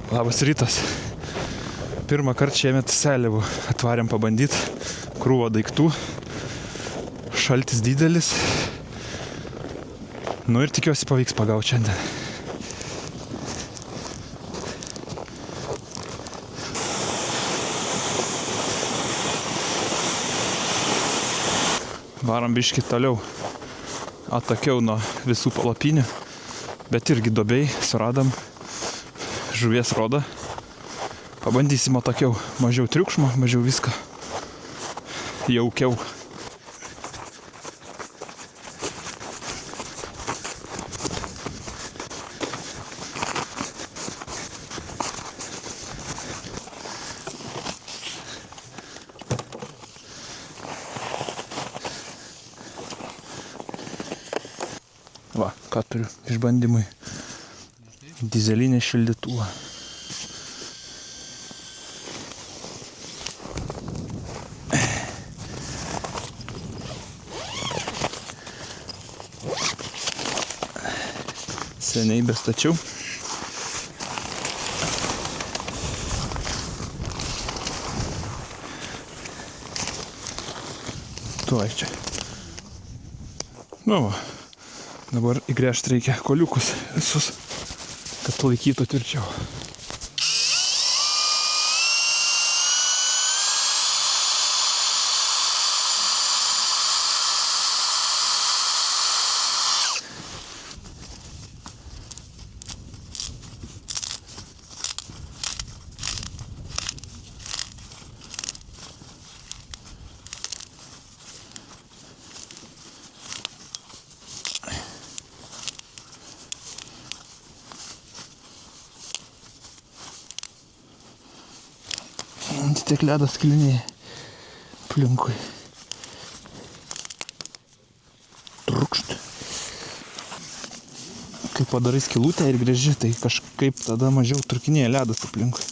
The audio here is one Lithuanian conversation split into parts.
Labas rytas. Pirmą kartą šiemet seliavų atvarėm pabandyti. Krūvo daiktų. Šaltis didelis. Nu ir tikiuosi pavyks pagauti šiandien. Varom biškį toliau. Atakiau nuo visų palapinių. Bet irgi duobei suradom žuvies rodą. Pabandysim atakiau. Mažiau triukšmo, mažiau viską. Jaukiau. Va, ką turiu išbandymui. Dizelinį šildytuvą. Seniai bestačiau. Tuoj čia. Nu va. Dabar įgręžti reikia koliukus visus, kad laikytų tvirčiau. Tiek ledas sklinėja aplinkui. Trukšt. Kai padarai skylutę ir gręži, tai kažkaip tada mažiau trukinėja ledas aplinkui.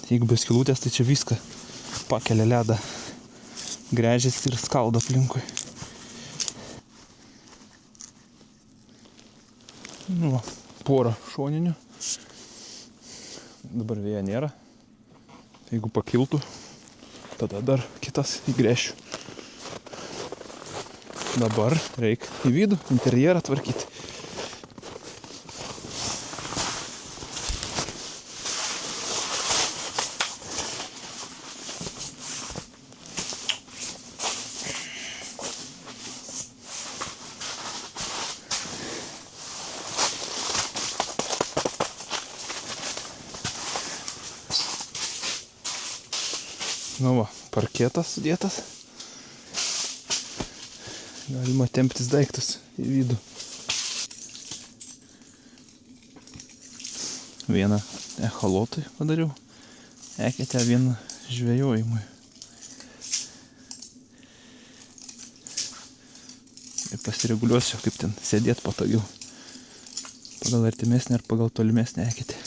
Jeigu be skylutės, tai čia viską pakelia ledą. Gręžiasi ir skaldo aplinkui. Nu, porą šoninių. Dabar vėja nėra. Jeigu pakiltų, tada dar kitas įgręšiu. Dabar reikia į vidų interjerą tvarkyti. Nu va, parketas sudėtas. Galima temptis daiktus į vidų. Vieną echolotui padariau. Eketę vieną žvejojimui. Ir pasireguliuosiu, kaip ten sėdėti patogiau. Pagal artimesnį ar pagal tolimesnį eketę.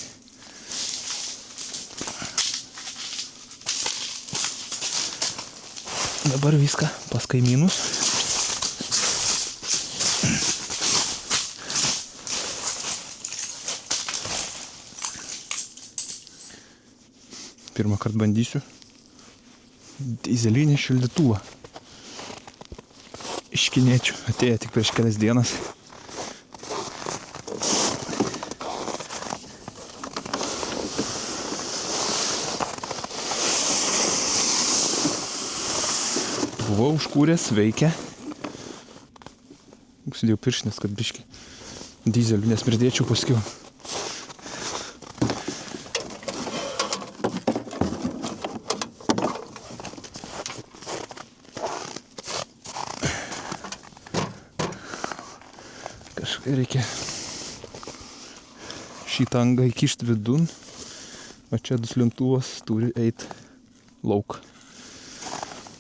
Dabar viską pas kaimynus. Pirmą kartą bandysiu dizelinį šildytuvą. Iš kiniečių atėjo tik prieš kelias dienas. Buvau užkūręs, veikia. Užsidėjau pirštinės, kad biškį dizelių nesmirdėčiau paskiau. Kažkai reikia šitą angą įkišti vidun, o čia duslintuvas turi eiti lauk.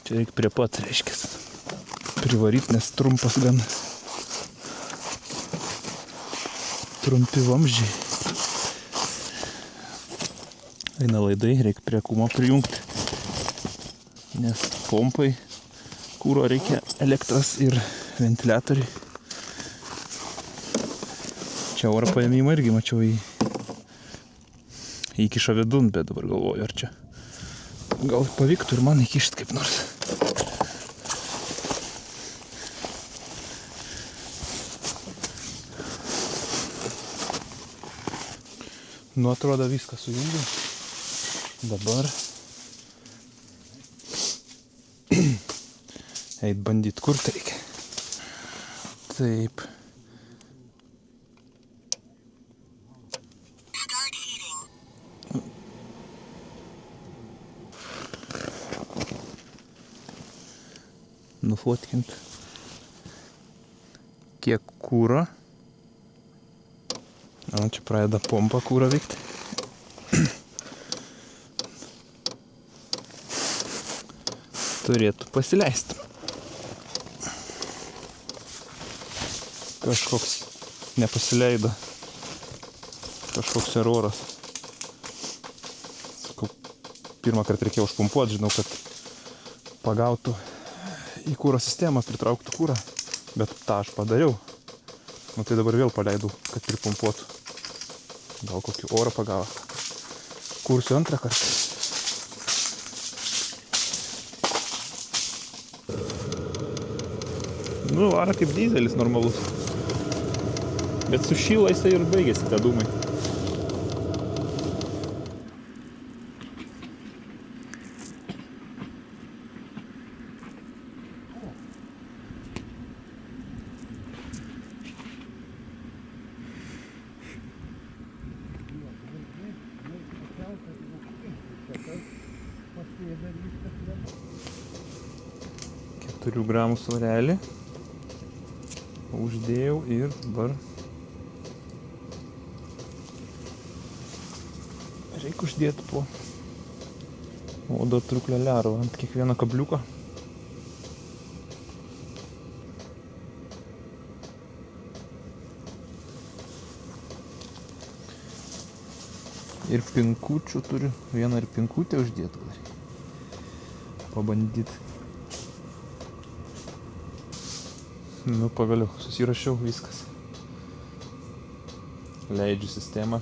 Čia reikia prie pat, reiškės, privaryt, nes trumpas gan. Trumpi vamzdžiai. Eina laidai, reikia prie kūmo prijungti, nes pompai kūro reikia elektros ir ventiliatoriai. Čia oro paėmimą irgi mačiau į įkiša vidun, bet dabar galvoju, ar čia gal pavyktų ir man įkišti kaip nors. Nu, atrodo viską sujungiu. Dabar eit bandyt kurt reikia. Taip. Nufotkint kiek kūro. O, čia pradeda pompa kūro veikti. Turėtų pasileisti. Kažkoks nepasileido. Kažkoks eroras. Sakau, pirmą kartą reikėjo užpumpuoti, žinau, kad pagautų į kūro sistemą, pritrauktų kūrą, bet tą aš padariau. Nu tai dabar vėl paleidau, kad pripumpuotų. Gal kokį orą pagavo. Kursiu antrą kartą. Nu, vara kaip dizelis normalus. Bet sušyla jisai ir baigėsi tie dūmai. Keturių gramų svarelį uždėjau ir dabar reikia uždėti po odo truklio lervą ant kiekvieno kabliuko. Ir pinkučių turiu, vieną ir pinkutę uždėti gal. Pabandyti. Nu, pagaliau, susirašiau viskas. Leidžiu sistemą.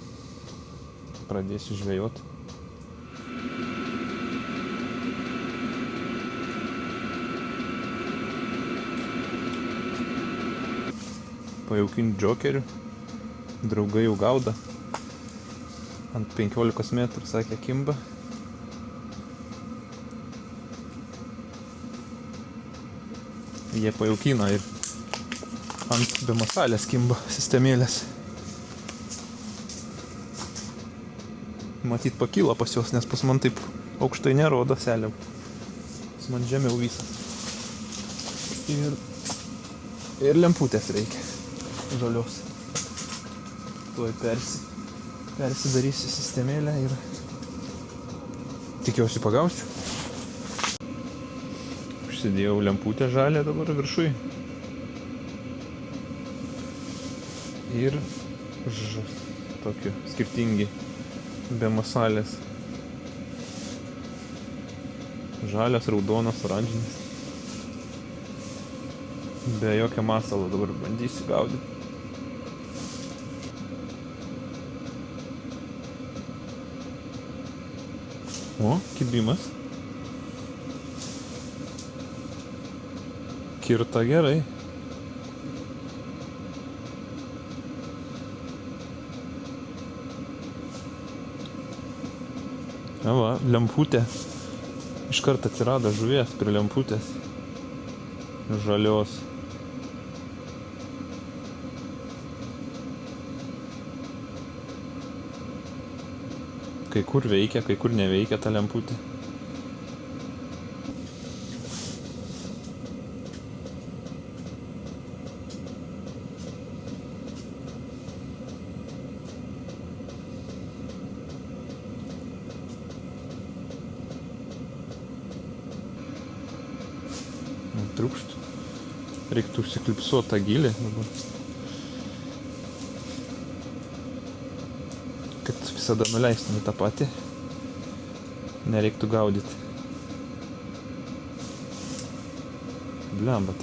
Pradėsiu žvejot. Pajaukinti džokerių. Draugai jau gauda. Ant 15 metrų, sakė, kimba. Jie pajaukina ir ant bemasalės kimba sistemėlės. Matyt pakyla pas juos, nes pas man taip aukštai nerodo seliam. Pas man žemiau visas. Ir lemputės reikia. Žalios. Tuoj persidarysiu sistemėlę ir tikiuosi pagausiu. Užsidėjau lemputę žalę dabar viršui. Ir tokie skirtingi bemasalės. Žalias, raudonas, oranžinis. Be jokio masalo dabar bandysiu gaudyti. O, kibimas. Kirta gerai. Va, lemputė. Iškart atsirado žuvies prie lemputės. Žalios. Kai kur veikia, kai kur neveikia ta lemputė. Trūkšt. Reiktų užsiklipsuoti tą gylį dabar. Kad visada nuleistume tą patį. Nereiktų gaudyti. Blemba,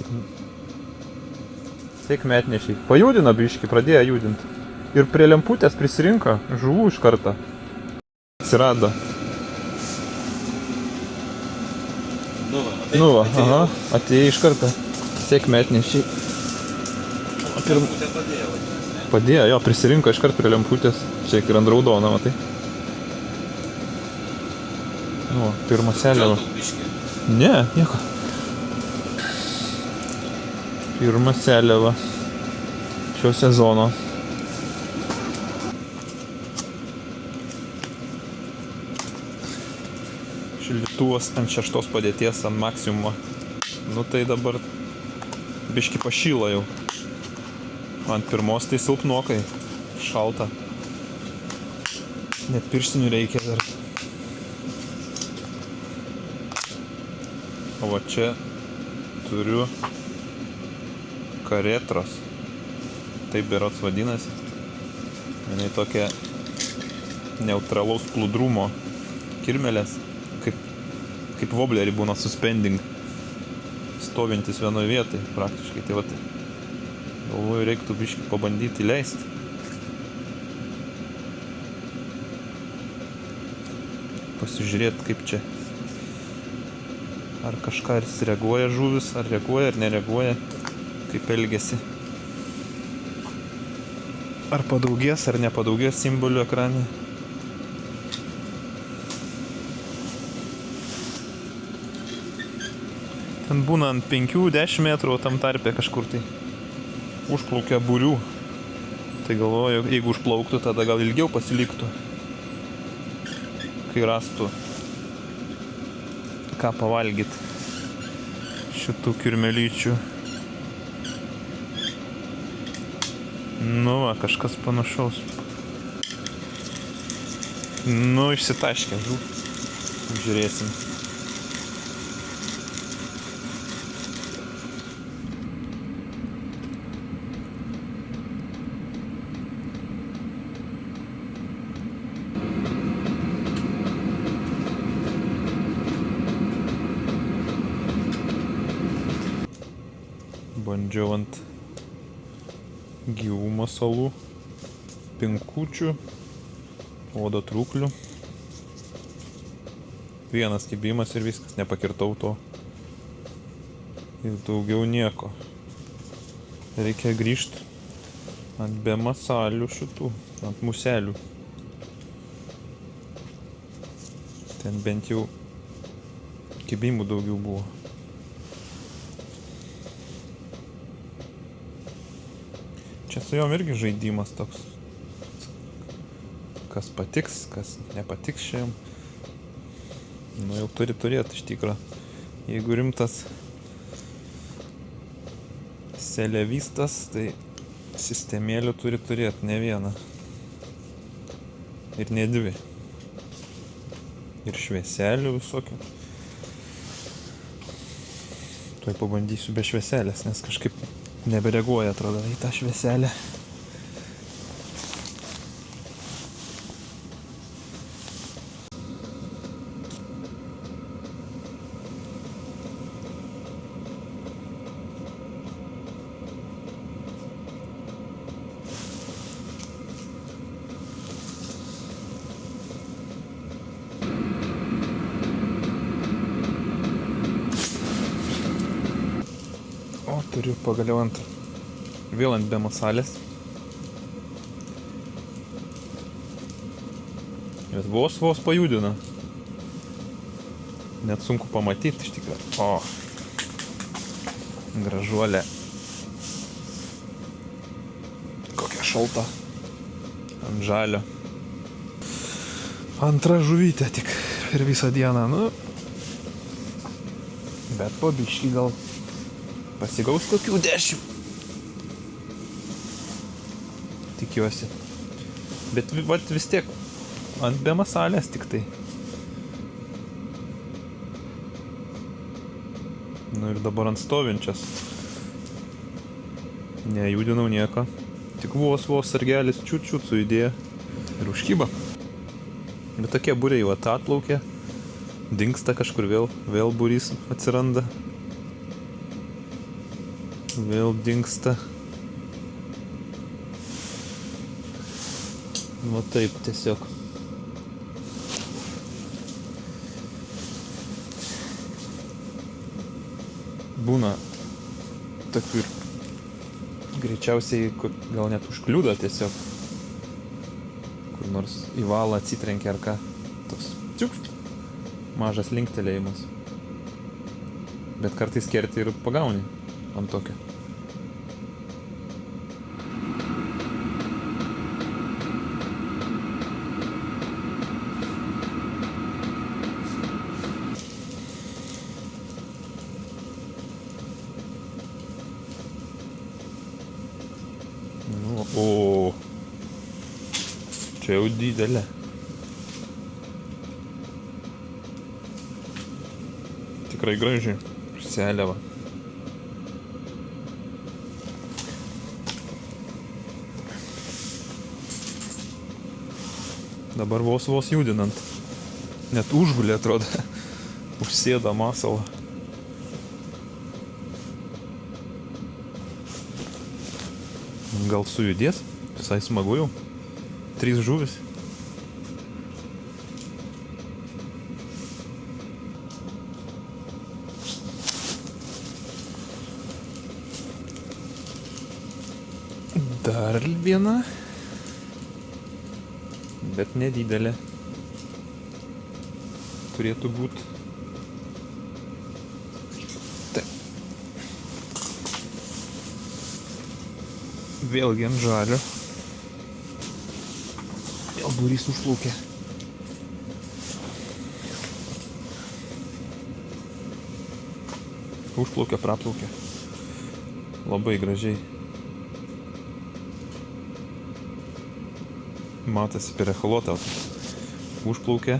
tik metnešiai. Pajudino biškį, pradėjo judinti. Ir prie lemputės prisirinko žuvų iš karto. Atsirado. Tai Nu va, atėjau. aha, atėjai iš karto. Sėkmė atnešiai. Lemputė padėjo, vadinasi, ne? Padėjo, jo, prisirinko iš karto prie lemputės. Čia ir ant raudono, matai. Nu, pirma seliava. Džiaugiau biškį. Ne, nieko. Pirma seliava šio sezono. Šildytuvas ant 6 padėties, ant maksimumo. Nu tai dabar biški pašyla jau. Ant 1 tai silpnokai. Šalta. Net pirštinių reikia dar. O va čia turiu karetros. Taip berods vadinasi. Jinai tokia neutralaus plūdrumo kirmelės. Kaip woblerį būna suspending. Stovintis vienoje vietoje praktiškai. Tai vat, galvoju, reiktų biškį pabandyti leisti. Pasižiūrėti, kaip čia. Ar kažką reaguoja žuvis, ar reaguoja, ar nereaguoja. Kaip elgiasi. Ar padaugės, ar nepadaugės simbolių ekrane. Ten būna ant 5-10 metrų, o tam tarpe kažkur tai užplaukia būrių. Tai galvoju, jeigu užplauktų, tada gal ilgiau pasiliktų. Kai rastų ką pavalgyti šitų kirmelyčių. Nu va, kažkas panašaus. Nu, išsitaškė žuv. Žiūrėsim. Bandžiau ant gyvų masalų, pinkučių, odotrūklių. Vienas kibimas ir viskas, nepakirtau to. Ir daugiau nieko. Reikia grįžti ant be masalių šitų, ant muselių. Ten bent jau kibimų daugiau buvo. Čia su jom irgi žaidimas toks. Kas patiks, kas nepatiks šiam. Nu jau turi turėti iš tikro. Jeigu rimtas seliavistas, tai sistemėlių turi turėti ne vieną. Ir ne dvi. Ir švieselių visokių. Tuoj pabandysiu be švieselės, nes kažkaip nebereaguoja, atrodo, į tą švieselę. O, turiu pagaliau vėl ant be masalės. Bet vos pajudina. Net sunku pamatyti iš tikrųjų. O, gražuolė. Kokia šalta. Ant žalio. Antra žuvytė tik per visą dieną. Nu, bet po biškį gal pasigaus kokių 10. Tikiuosi. Bet vis tiek ant be masalės tik tai. Nu ir dabar ant stovinčias. Nejudinau nieko. Tik vos sargelis čiut sujudėjo. Ir užkyba. Bet tokie būriai jau atplaukė. Dingsta kažkur vėl būrys atsiranda. Vėl dingsta. Va taip tiesiog. būna tokių ir greičiausiai gal net užkliūda tiesiog. Kur nors į valą atsitrenkia ar ką. Toks čiukšt, mažas linktelėjimas. Bet kartais kerti ir pagauni ant tokio. O, čia jau didelė. Tikrai graži seliava. Dabar vos judinant. Net užgulė atrodo. Užsėda masalą. Gal sujudės? Visai smagu jau. 3 žuvis. Dar viena. Bet nedidelė. Turėtų būti. Vėlgi ant žalio. Vėl būrys užplaukė. Užplaukė, praplaukė. Labai gražiai. Matosi per echolotą. Užplaukė.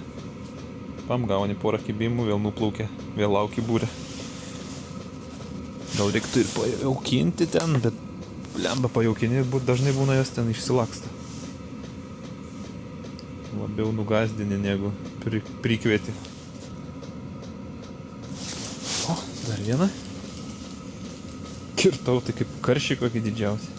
Pam gauni porą kibimų, vėl nuplaukė. Vėl lauki būrė. Gal reiktų ir pajaukinti ten, bet lemba pajaukini, dažnai būna jos ten išsilaksta. Labiau nugazdini, negu prikvieti. O, dar viena. Kirtau, tai kaip karšiai kokį didžiausią.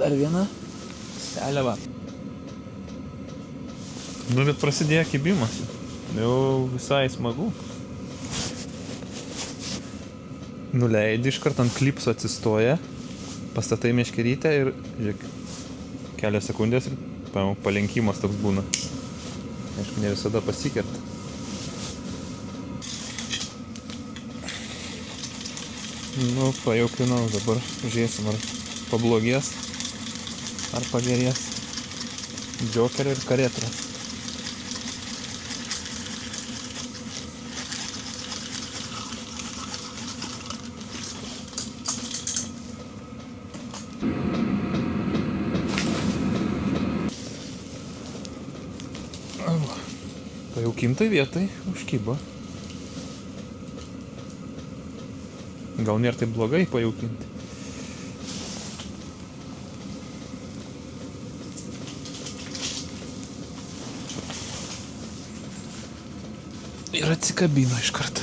Dar viena seliava. Nu, bet prasidėjo kibimas. Jau visai smagu. Nuleidi iškart ant klipso atsistoja, pastatai meškerytę ir, žiūrėk, kelios sekundės ir palenkimas toks būna. Aišku, ne visada pasikerta. Nu, pajaukinau, dabar žiūrėsim, ar pablogės. Ar pagerės džokerio ir karetra. Pajaukintai vietai užkybo. Gal nėra taip blogai pajaukinti. Ir atsikabino iškart.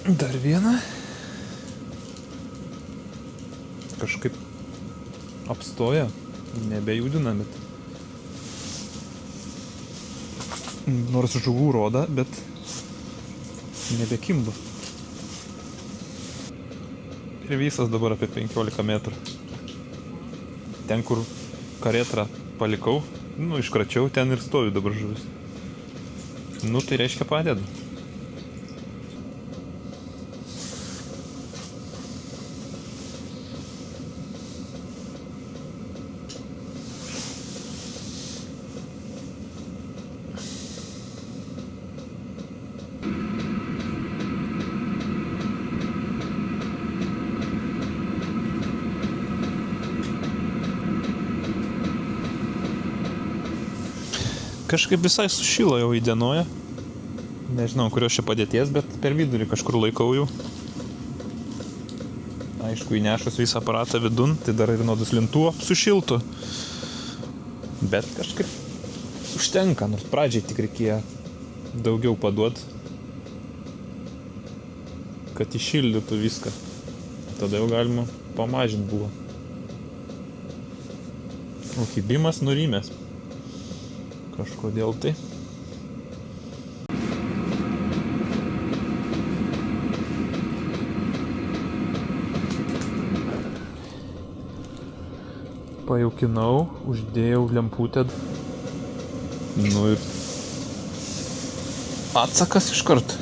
Dar viena. Kažkaip apstoja, nebejudina, bet nors žuvų roda, bet nebekimba. Ir visas dabar apie 15 metrų. Ten, kur karetrą palikau, nu, iškračiau, ten ir stovi dabar žuvis. Nu, tai reiškia padeda. Kažkaip visai sušilo jau įdienoja. Nežinau, kurios čia padėties, bet per vidurį kažkur laikau jau. Aišku, įnešus visą aparatą vidun, tai dar ir nuo duslintuvo sušiltų. Bet kažkaip užtenka, nors pradžiai tik reikėjo daugiau paduot, kad įšildytų viską. Tada jau galima pamažinti buvo. O kibimas nurimęs. Kažkodėl tai. Pajaukinau, uždėjau lemputę. Nu ir atsakas iškart.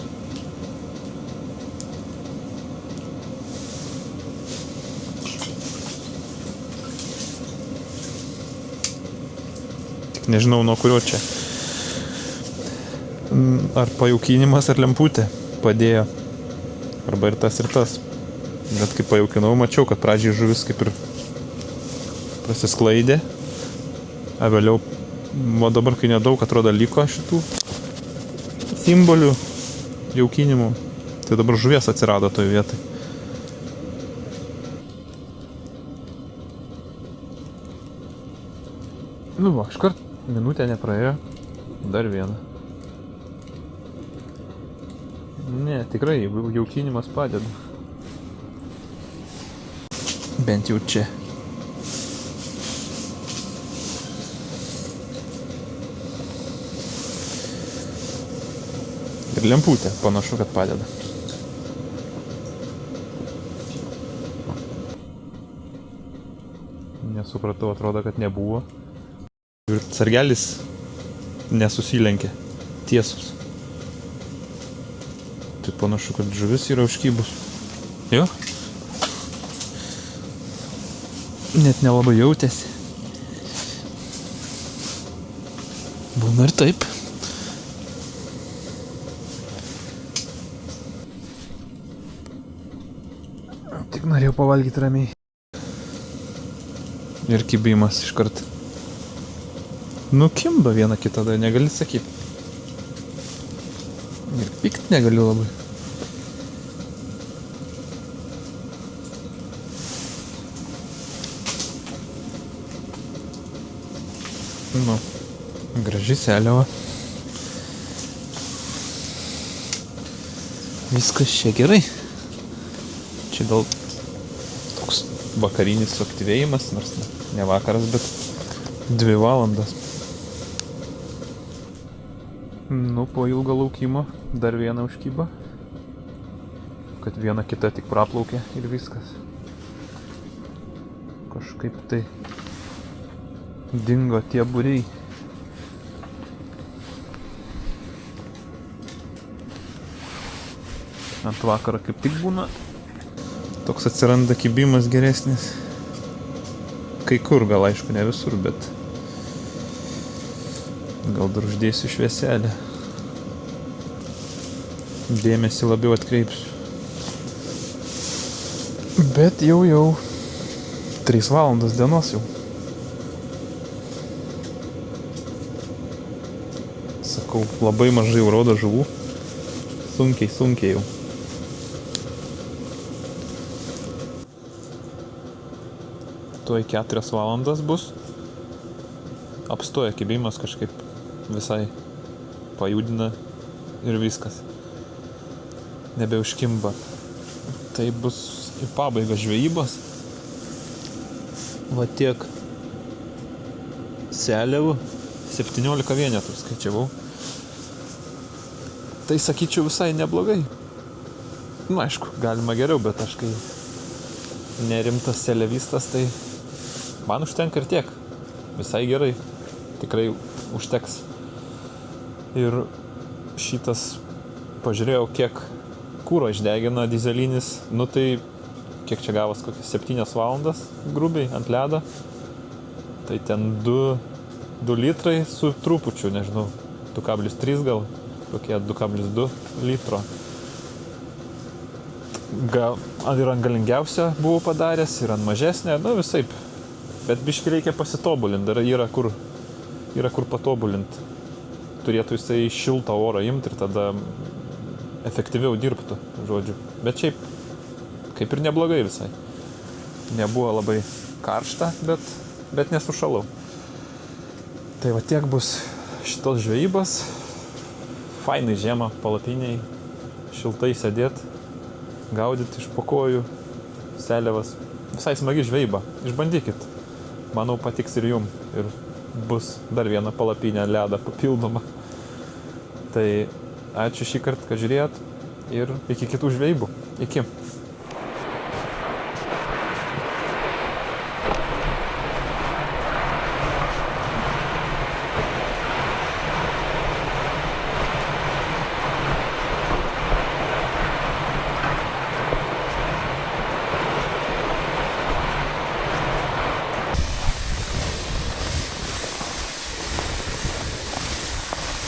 Tik nežinau, nuo kurio čia. Ar pajaukinimas, ar lemputė padėjo. Arba ir tas, ir tas. Bet kai pajaukinau, mačiau, kad pradžiai žuvis kaip ir prasisklaidė. A vėliau, o dabar kai nedaug atrodo liko šitų simbolių jaukinimų, tai dabar žuvies atsirado toje vietoje. Nu va, iškart minutė nepraėjo, dar vieną. Ne, tikrai, jaukinimas padeda. Bent jau čia. Ir lemputė panašu, kad padeda. Nesupratau, atrodo, kad nebuvo. Ir sargelis nesusilenkė. Tiesus. Tai panašu, kad žuvis yra užkybus. Jo? Net nelabai jautėsi. Būna ir taip. Tik norėjau pavalgyti ramiai. Ir kibimas iškart. Nukimba vieną kitą, negali sakyti. Ir pykt negaliu labai. Nu, graži seliava. Viskas čia gerai. Čia gal toks vakarinis suaktyvėjimas, nors ne vakaras, bet 2 valandas. Nu, po ilgo laukimo dar vieną užkybą. Kad viena kita tik praplaukė ir viskas. Kažkaip tai dingo tie būriai. Ant vakarą kaip tik būna. Toks atsiranda kibimas geresnis. Kai kur, gal aišku, ne visur, bet gal dar uždėsiu švieselę. Dėmesį labiau atkreipsiu. Bet jau 3 valandos dienos jau. Sakau, labai mažai jau rodo žuvų. Sunkiai jau. Tuoj 4 valandas bus. Apstoja kibimas kažkaip visai pajudina ir viskas. Nebeužkimba. Tai bus į pabaigą žvejybos. Va tiek seliavų. 17 vienetų skaičiavau. Tai sakyčiau visai neblogai. Nu, aišku, galima geriau, bet aš kai nerimtas seliavistas, tai man užtenka ir tiek. Visai gerai. Tikrai užteks. Ir šitas, pažiūrėjau, kiek kuro išdegina dyzelinis. Nu tai, kiek čia gavos, kokias 7 valandas grubiai ant ledo. Tai ten 2 litrai su trupučiu, nežinau, 2,3 gal, kokie 2,2 litro. Ir ant galingiausia buvau padaręs, ir ant mažesnė, nu visaip. Bet biškį reikia pasitobulinti, dar yra kur patobulinti. turėtų jisai šiltą orą imti ir tada efektyviau dirbtų, žodžiu. Bet šiaip kaip ir neblogai visai. Nebuvo labai karšta, bet nesušalau. Tai va tiek bus šitos žvejybos. Fainai žiemą palapiniai, šiltai sėdėt, gaudyti iš po kojų, seliavas. Visai smagi žvejyba. Išbandykit. Manau, patiks ir jum. Ir bus dar viena palapinė ledą papildoma. Tai ačiū šį kartą, kad žiūrėjot ir iki kitų žvejybų. Iki.